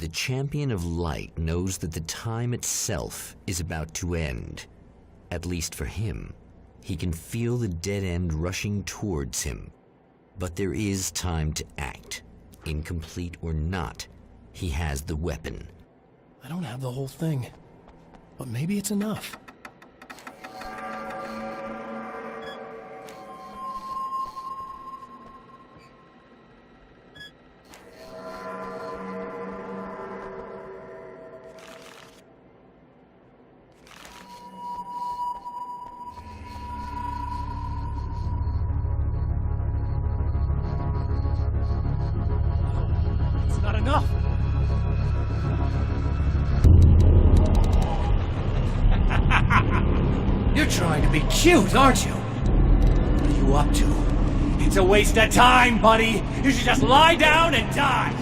the Champion of Light knows that the time itself is about to end. At least for him. He can feel the dead end rushing towards him. But there is time to act. Incomplete or not, he has the weapon. I don't have the whole thing, but maybe it's enough. Cute, aren't you? What are you up to? It's a waste of time, buddy. You should just lie down and die.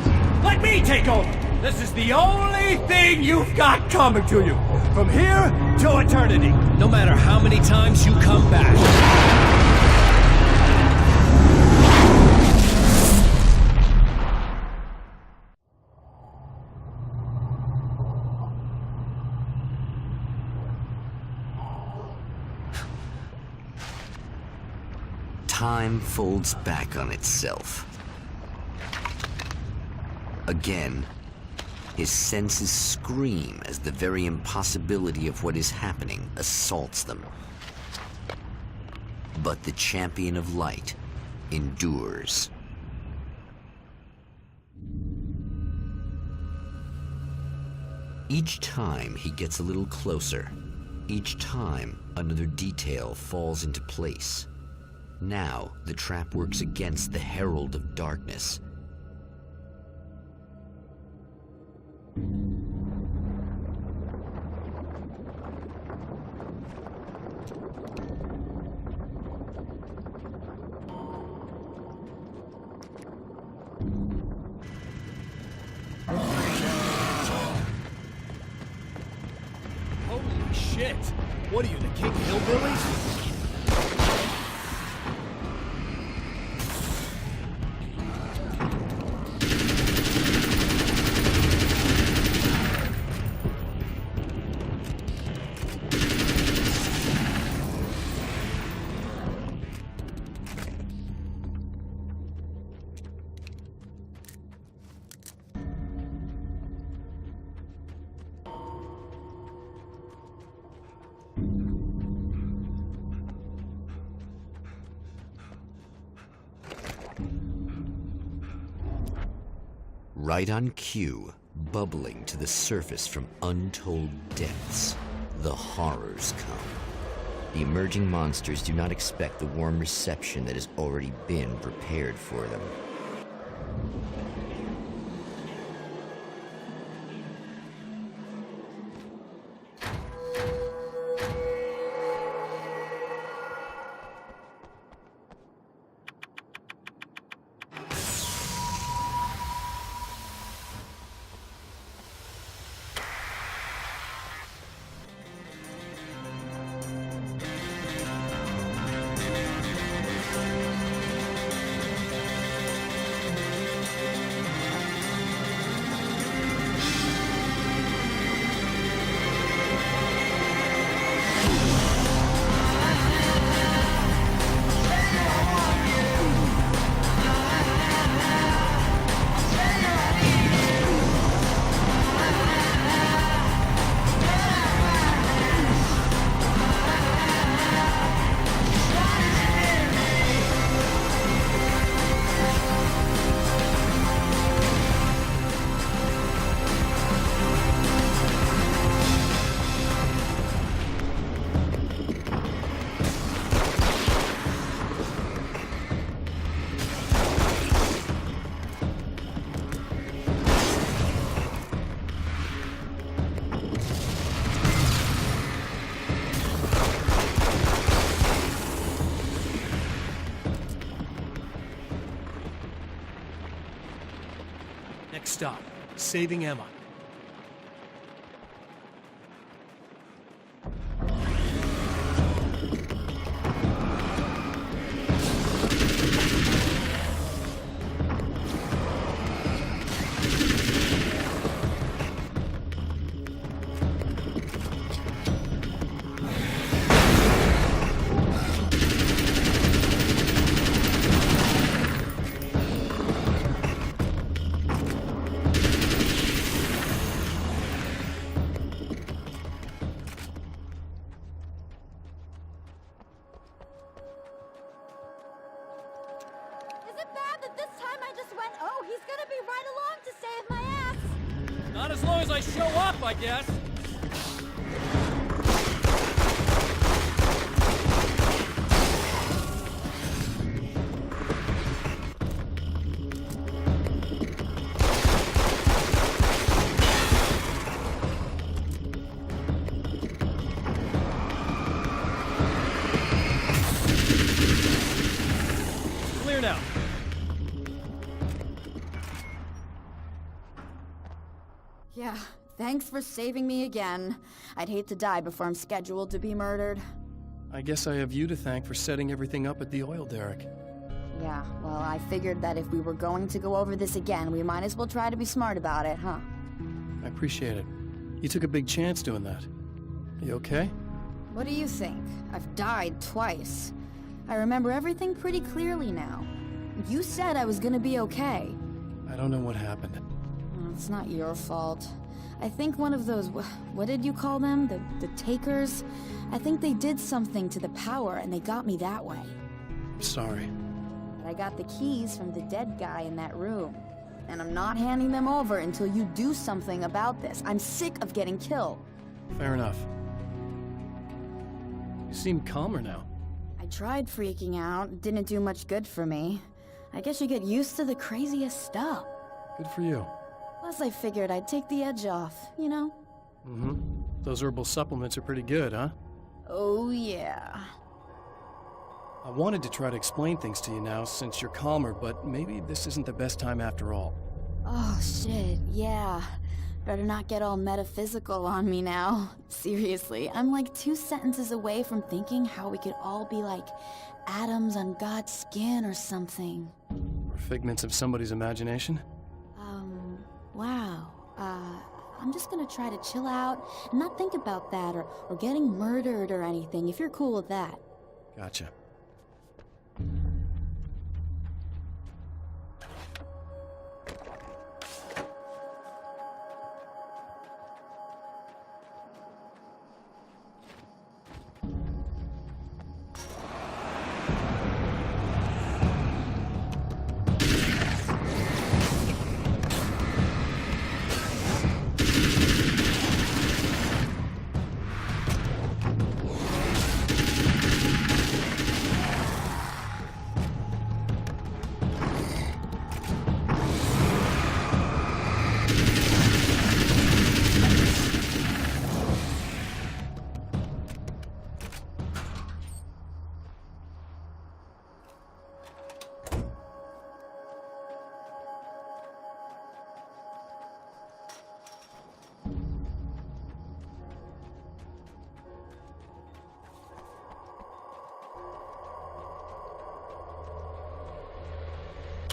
Let me take over. This is the only thing you've got coming to you. From here to eternity. No matter how many times you come back. Time folds back on itself. Again, his senses scream as the very impossibility of what is happening assaults them. But the Champion of Light endures. Each time he gets a little closer. Each time another detail falls into place. Now, the trap works against the Herald of Darkness. Holy shit! What are you, the King of Hillbillies? Right on cue, bubbling to the surface from untold depths, the horrors come. The emerging monsters do not expect the warm reception that has already been prepared for them. Next stop, saving Emma. time I just went, oh, he's gonna be right along to save my ass. Not as long as I show up, I guess. Clear now. Yeah, thanks for saving me again. I'd hate to die before I'm scheduled to be murdered. I guess I have you to thank for setting everything up at the oil derrick. Yeah, well, I figured that if we were going to go over this again, we might as well try to be smart about it, huh? I appreciate it. You took a big chance doing that. You okay? What do you think? I've died twice. I remember everything pretty clearly now. You said I was gonna be okay. I don't know what happened. It's not your fault. I think one of those, what did you call them? The takers? I think they did something to the power and they got me that way. I'm sorry. But I got the keys from the dead guy in that room. And I'm not handing them over until you do something about this. I'm sick of getting killed. Fair enough. You seem calmer now. I tried freaking out. It didn't do much good for me. I guess you get used to the craziest stuff. Good for you. Plus I figured I'd take the edge off, you know? Mm-hmm. Those herbal supplements are pretty good, huh? Oh yeah. I wanted to try to explain things to you now since you're calmer, but maybe this isn't the best time after all. Oh shit, yeah. Better not get all metaphysical on me now. Seriously, I'm like 2 sentences away from thinking how we could all be like atoms on God's skin or something. Or figments of somebody's imagination? Wow. I'm just gonna try to chill out and not think about that or getting murdered or anything, if you're cool with that. Gotcha.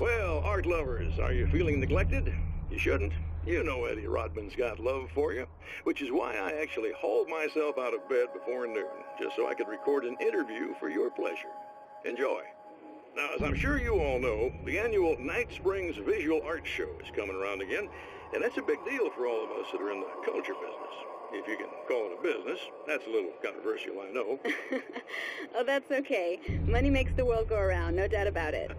Well, art lovers, are you feeling neglected? You shouldn't. You know Eddie Rodman's got love for you, which is why I actually hauled myself out of bed before noon, just so I could record an interview for your pleasure. Enjoy. Now, as I'm sure you all know, the annual Night Springs Visual Arts Show is coming around again, and that's a big deal for all of us that are in the culture business. If you can call it a business. That's a little controversial, I know. Oh, that's okay. Money makes the world go around, no doubt about it.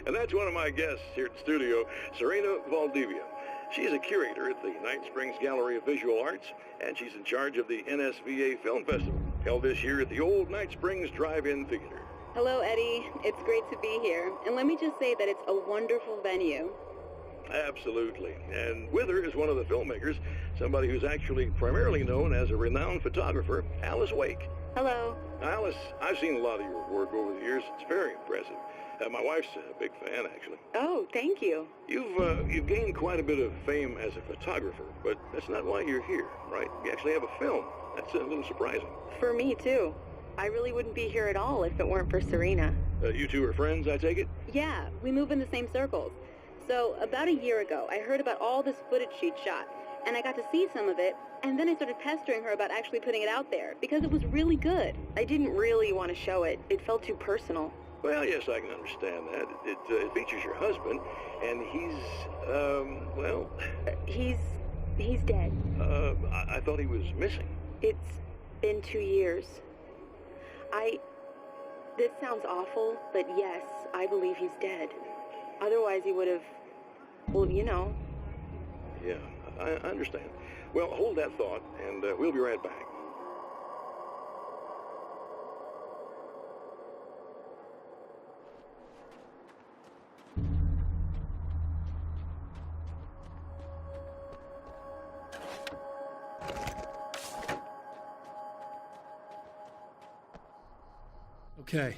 And that's one of my guests here at the studio, Serena Valdivia. She's a curator at the Night Springs Gallery of Visual Arts, and she's in charge of the NSVA Film Festival, held this year at the old Night Springs Drive-In Theater. Hello, Eddie. It's great to be here. And let me just say that it's a wonderful venue. Absolutely. And with her is one of the filmmakers, somebody who's actually primarily known as a renowned photographer, Alice Wake. Hello. Alice, I've seen a lot of your work over the years. It's very impressive. My wife's a big fan, actually. Oh, thank you. You've gained quite a bit of fame as a photographer, but that's not why you're here, right? You actually have a film. That's a little surprising. For me, too. I really wouldn't be here at all if it weren't for Serena. You two are friends, I take it? Yeah, we move in the same circles. So, about a year ago, I heard about all this footage she'd shot, and I got to see some of it, and then I started pestering her about actually putting it out there, because it was really good. I didn't really want to show it. It felt too personal. Well, yes, I can understand that. It features your husband, and he's, well... He's dead. I thought he was missing. It's been 2 years. This sounds awful, but yes, I believe he's dead. Otherwise he would have, well, you know. Yeah, I understand. Well, hold that thought, and we'll be right back. Okay.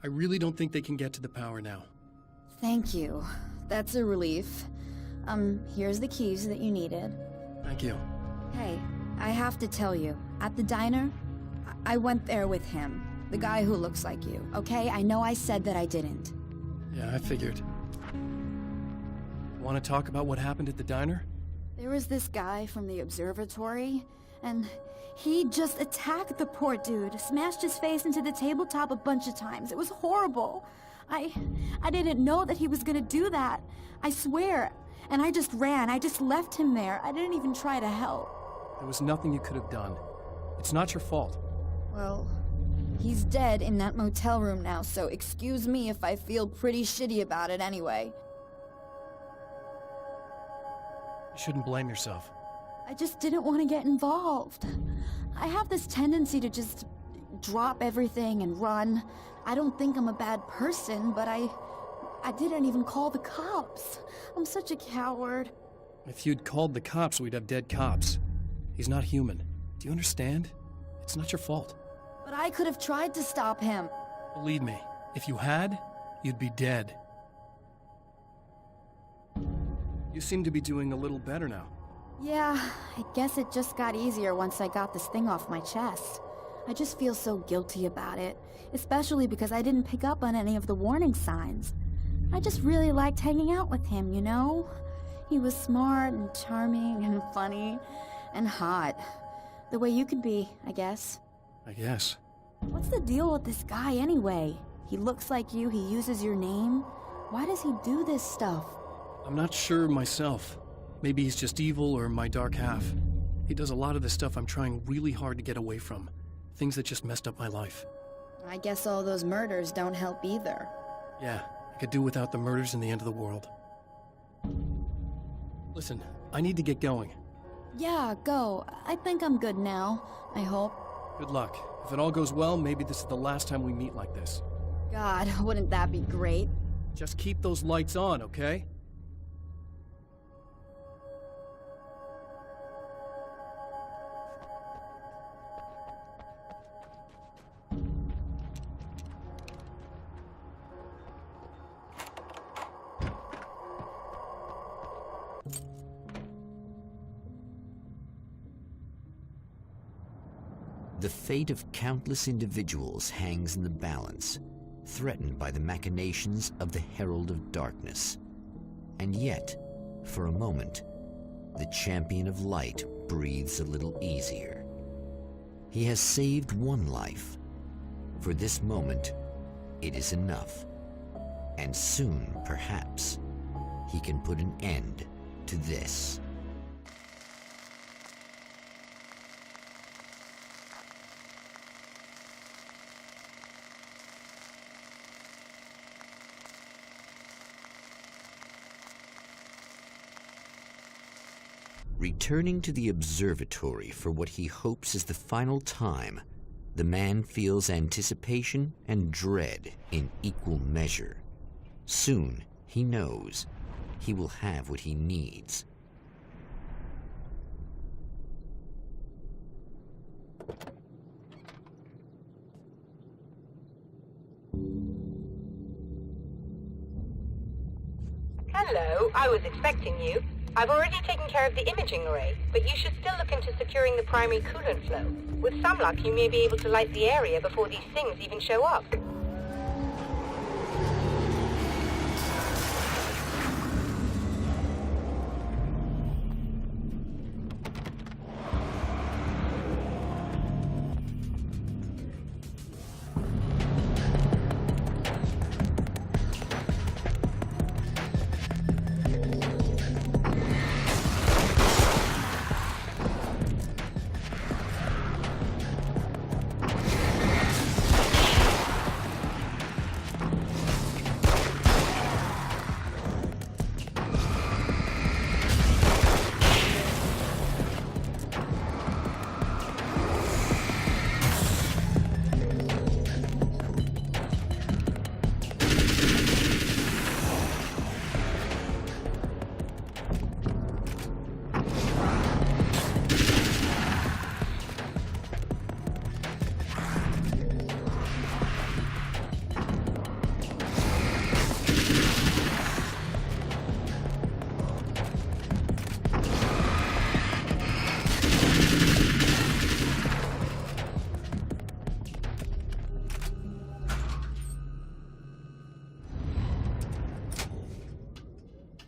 I really don't think they can get to the power now. Thank you. That's a relief. Here's the keys that you needed. Thank you. Hey, I have to tell you, at the diner, I went there with him. The guy who looks like you, okay? I know I said that I didn't. Yeah, I figured. Want to talk about what happened at the diner? There was this guy from the observatory, and he just attacked the poor dude, smashed his face into the tabletop a bunch of times. It was horrible. I didn't know that he was gonna do that. I swear. And I just ran. I just left him there. I didn't even try to help. There was nothing you could have done. It's not your fault. Well, he's dead in that motel room now, so excuse me if I feel pretty shitty about it anyway. You shouldn't blame yourself. I just didn't want to get involved. I have this tendency to just drop everything and run. I don't think I'm a bad person, but I didn't even call the cops. I'm such a coward. If you'd called the cops, we'd have dead cops. He's not human. Do you understand? It's not your fault. But I could have tried to stop him. Believe me, if you had, you'd be dead. You seem to be doing a little better now. Yeah, I guess it just got easier once I got this thing off my chest. I just feel so guilty about it, especially because I didn't pick up on any of the warning signs. I just really liked hanging out with him, you know? He was smart and charming and funny and hot. The way you could be, I guess. I guess. What's the deal with this guy anyway? He looks like you, he uses your name. Why does he do this stuff? I'm not sure myself. Maybe he's just evil or my dark half. He does a lot of the stuff I'm trying really hard to get away from. Things that just messed up my life. I guess all those murders don't help either. Yeah, I could do without the murders and the end of the world. Listen, I need to get going. Yeah, go. I think I'm good now. I hope. Good luck. If it all goes well, maybe this is the last time we meet like this. God, wouldn't that be great? Just keep those lights on, okay? The fate of countless individuals hangs in the balance, threatened by the machinations of the Herald of Darkness. And yet, for a moment, the Champion of Light breathes a little easier. He has saved one life. For this moment, it is enough. And soon, perhaps, he can put an end to this. Returning to the observatory for what he hopes is the final time, the man feels anticipation and dread in equal measure. Soon, he knows, he will have what he needs. Hello, I was expecting you. I've already taken care of the imaging array, but you should still look into securing the primary coolant flow. With some luck, you may be able to light the area before these things even show up.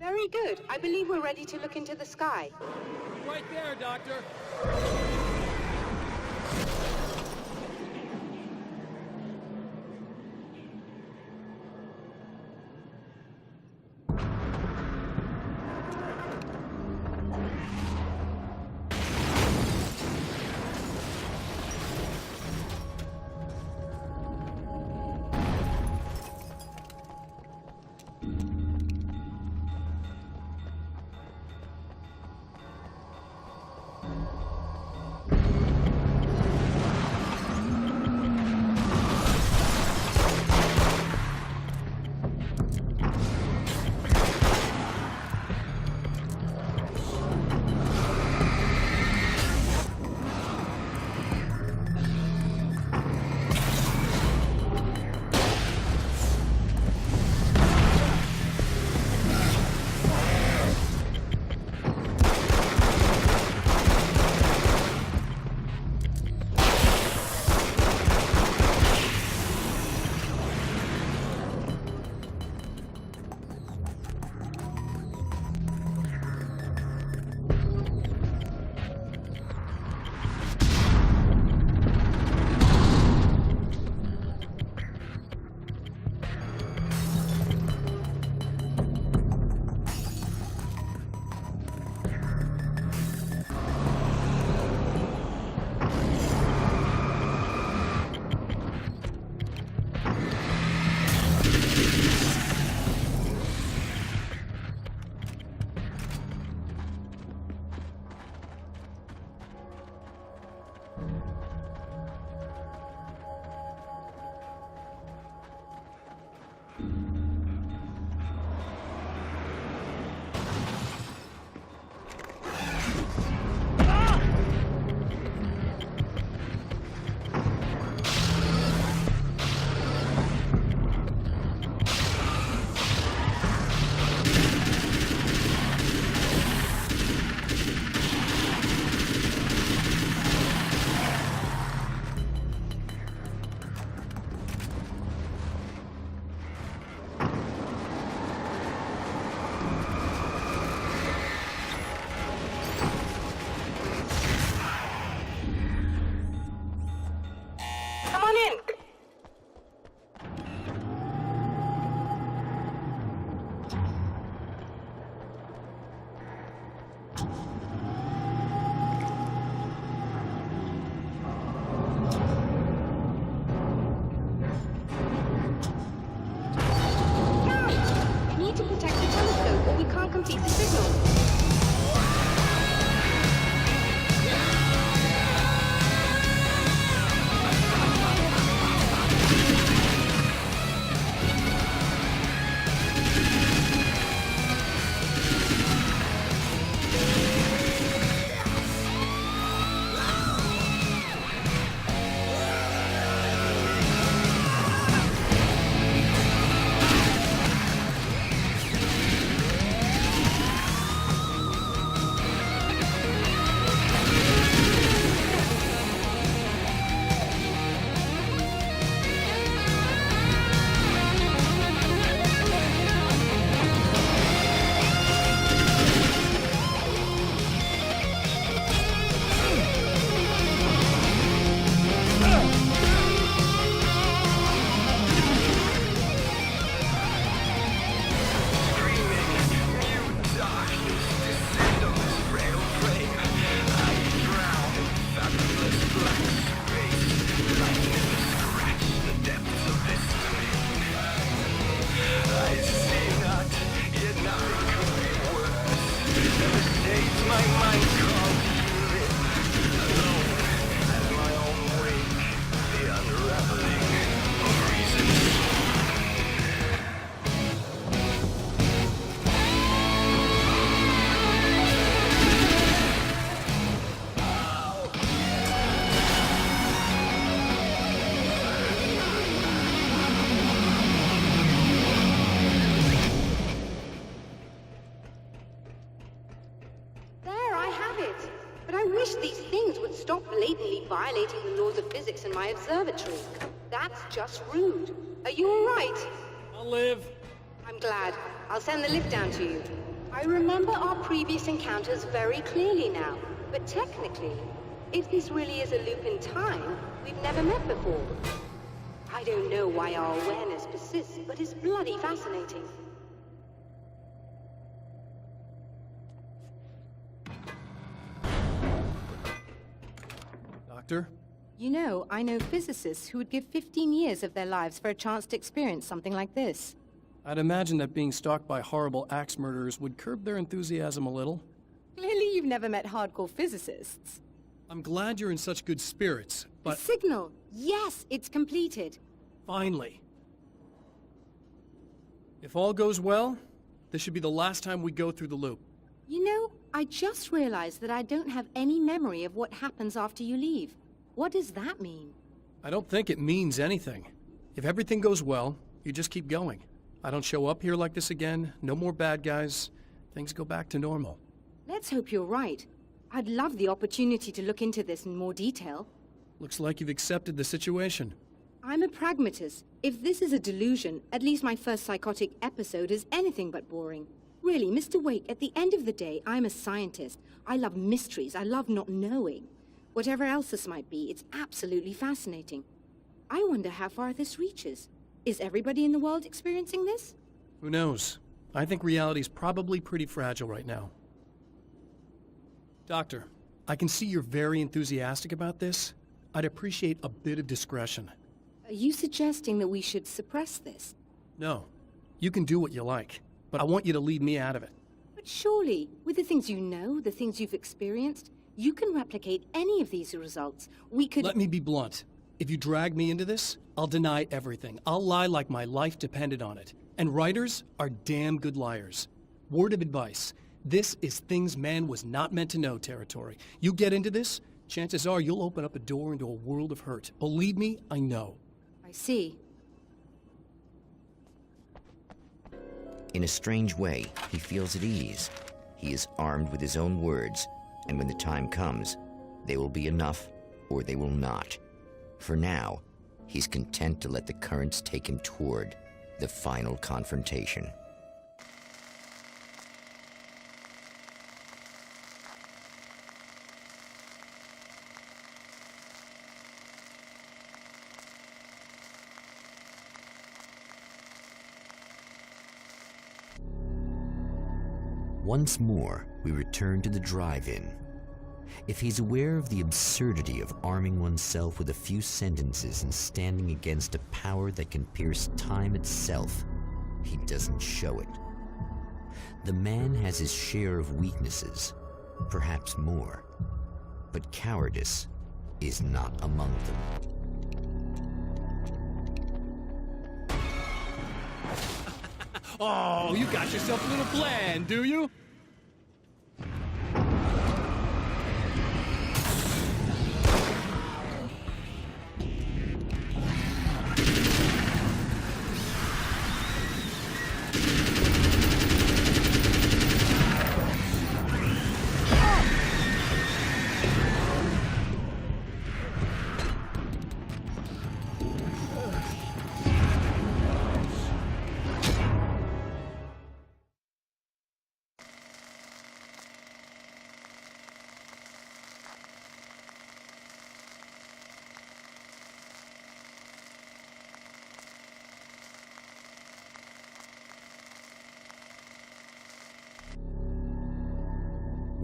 Very good. I believe we're ready to look into the sky. Right there, Doctor. violating the laws of physics in my observatory. That's just rude. Are you all right? I'll live. I'm glad. I'll send the lift down to you. I remember our previous encounters very clearly now, but technically, if this really is a loop in time, we've never met before. I don't know why our awareness persists, but it's bloody fascinating. Doctor? You know, I know physicists who would give 15 years of their lives for a chance to experience something like this. I'd imagine that being stalked by horrible axe murderers would curb their enthusiasm a little. Clearly you've never met hardcore physicists. I'm glad you're in such good spirits, The but signal! Yes, it's completed. finally. If all goes well, this should be the last time we go through the loop. You know, I just realized that I don't have any memory of what happens after you leave. What does that mean? I don't think it means anything. If everything goes well, you just keep going. I don't show up here like this again, no more bad guys. Things go back to normal. Let's hope you're right. I'd love the opportunity to look into this in more detail. Looks like you've accepted the situation. I'm a pragmatist. If this is a delusion, at least my first psychotic episode is anything but boring. Really, Mr. Wake, at the end of the day, I'm a scientist. I love mysteries. I love not knowing. Whatever else this might be, it's absolutely fascinating. I wonder how far this reaches. Is everybody in the world experiencing this? Who knows? I think reality's probably pretty fragile right now. Doctor, I can see you're very enthusiastic about this. I'd appreciate a bit of discretion. Are you suggesting that we should suppress this? No, you can do what you like, but I want you to leave me out of it. But surely, with the things you know, the things you've experienced, you can replicate any of these results. We could... Let me be blunt. If you drag me into this, I'll deny everything. I'll lie like my life depended on it. And writers are damn good liars. Word of advice. This is things man was not meant to know territory. You get into this, chances are you'll open up a door into a world of hurt. Believe me, I know. I see. In a strange way, he feels at ease. He is armed with his own words, and when the time comes, they will be enough or they will not. For now, he's content to let the currents take him toward the final confrontation. Once more, we return to the drive-in. If he's aware of the absurdity of arming oneself with a few sentences and standing against a power that can pierce time itself, he doesn't show it. The man has his share of weaknesses, perhaps more, but cowardice is not among them. Oh, you got yourself a little plan, do you?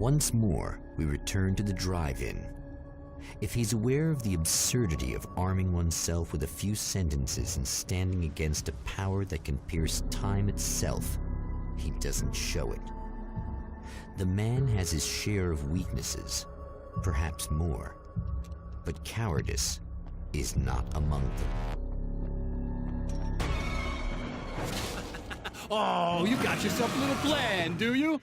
Once more, we return to the drive-in. If he's aware of the absurdity of arming oneself with a few sentences and standing against a power that can pierce time itself, he doesn't show it. The man has his share of weaknesses, perhaps more, but cowardice is not among them. Oh, you got yourself a little plan, do you?